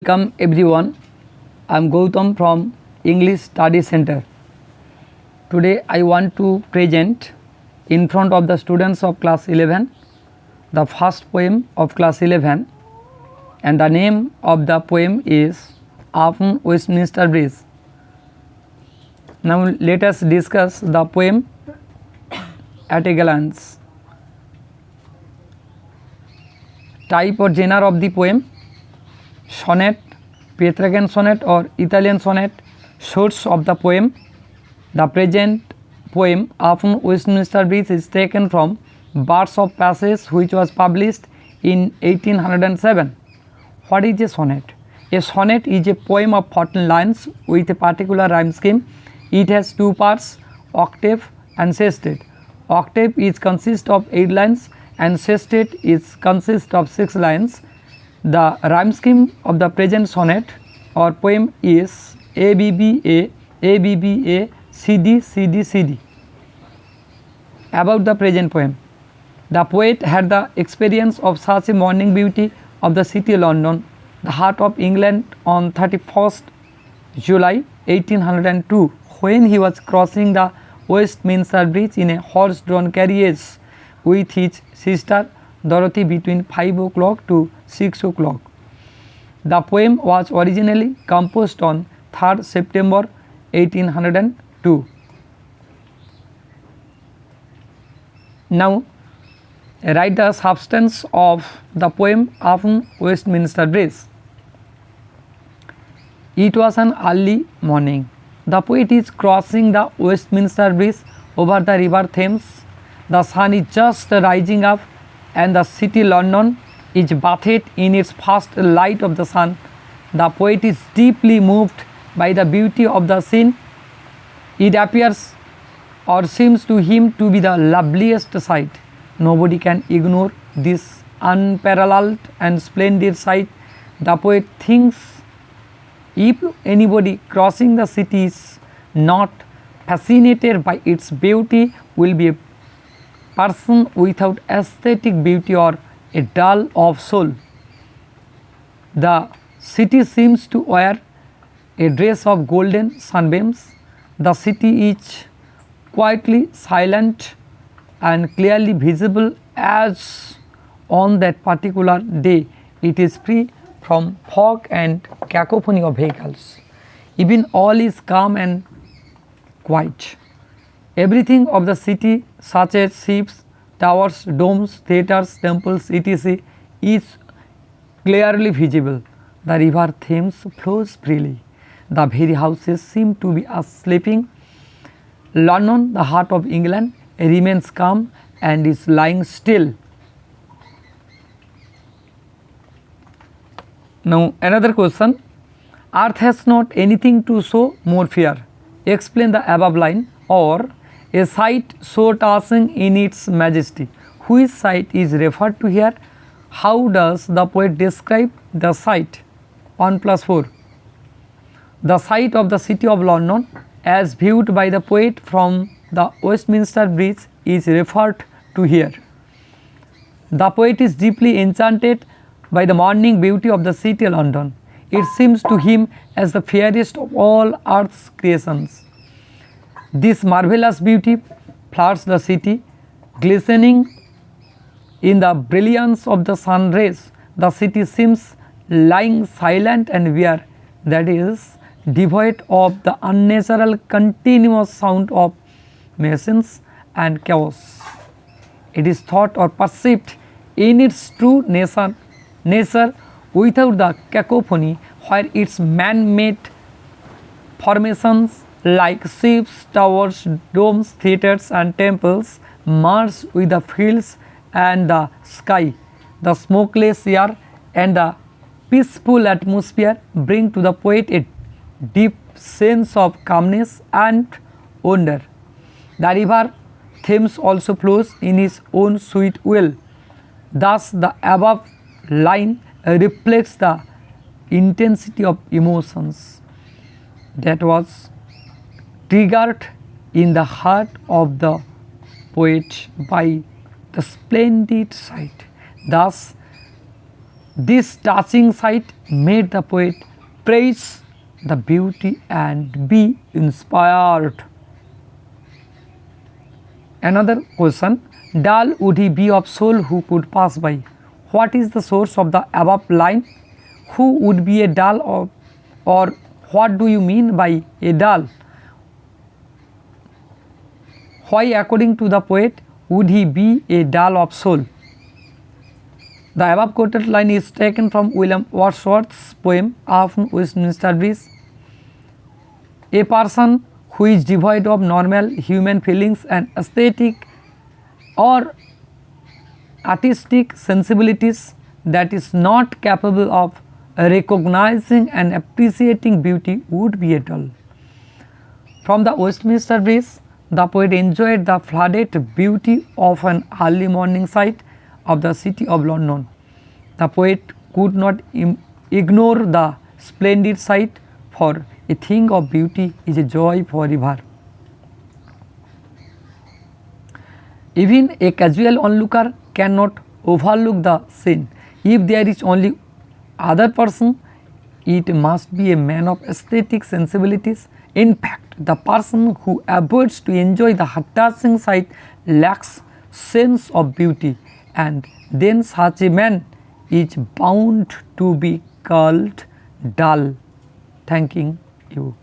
Welcome everyone. I am Gautam from English Study Center. Today I want to present in front of the students of class 11 the first poem of class 11, and the name of the poem is Upon Westminster Bridge. Now let us discuss the poem at a glance. Type or genre of the poem: sonnet, Petrarchan sonnet or Italian sonnet. Source of the poem: the present poem Upon Westminster Bridge is taken from Birds of Passage, which was published in 1807. What is a sonnet? A sonnet is a poem of 14 lines with a particular rhyme scheme. It has two parts, octave and sestet. Octave is consists of 8 lines and sestet is consists of 6 lines. The rhyme scheme of the present sonnet or poem is ABBA, ABBA, CD, CD, CD. About the present poem: the poet had the experience of such a morning beauty of the city of London, the heart of England, on 31st July 1802, when he was crossing the Westminster Bridge in a horse-drawn carriage with his sister Dorothy between 5 o'clock to 6 o'clock. The poem was originally composed on 3rd September 1802. Now write the substance of the poem Upon Westminster Bridge. It was an early morning. The poet is crossing the Westminster Bridge over the river Thames. The sun is just rising up and the city London is bathed in its first light of the sun. The poet is deeply moved by the beauty of the scene. It appears or seems to him to be the loveliest sight. Nobody can ignore this unparalleled and splendid sight. The poet thinks if anybody crossing the city is not fascinated by its beauty will be a person without aesthetic beauty or a dull of soul. The city seems to wear a dress of golden sunbeams. The city is quietly silent and clearly visible, as on that particular day it is free from fog and cacophony of vehicles. Even all is calm and quiet. Everything of the city, such as ships, towers, domes, theatres, temples, etc., is clearly visible. The river Thames flows freely. The very houses seem to be sleeping. London, the heart of England, remains calm and is lying still. Now another question: Earth has not anything to show more fear. Explain the above line. Or, a sight so touching in its majesty. Which sight is referred to here? How does the poet describe the sight? 1 plus 4. The sight of the city of London as viewed by the poet from the Westminster Bridge is referred to here. The poet is deeply enchanted by the morning beauty of the city of London. It seems to him as the fairest of all earth's creations. This marvelous beauty floods the city, glistening in the brilliance of the sun rays. The city seems lying silent and bare, that is, devoid of the unnatural continuous sound of machines and chaos. It is thought or perceived in its true nature without the cacophony, where its man-made formations like ships, towers, domes, theatres and temples merge with the fields and the sky. The smokeless air and the peaceful atmosphere bring to the poet a deep sense of calmness and wonder. The river Thames also flows in his own sweet will. Thus the above line reflects the intensity of emotions that was triggered in the heart of the poet by the splendid sight. Thus This touching sight made the poet praise the beauty and be inspired. Another question, dull would he be of soul who could pass by? What is the source of the above line? Who would be a dull, or what do you mean by a dull? Why, according to the poet, would he be a dull of soul? The above quoted line is taken from William Wordsworth's poem Upon Westminster Bridge. A person who is devoid of normal human feelings and aesthetic or artistic sensibilities, that is not capable of recognizing and appreciating beauty, would be a dull. From the Westminster Bridge, the poet enjoyed the flooded beauty of an early morning sight of the city of London. The poet could not ignore the splendid sight, for a thing of beauty is a joy forever. Even a casual onlooker cannot overlook the scene. If there is only other person, it must be a man of aesthetic sensibilities. In fact, the person who avoids to enjoy the touching sight lacks sense of beauty, and then such a man is bound to be called dull. Thanking you.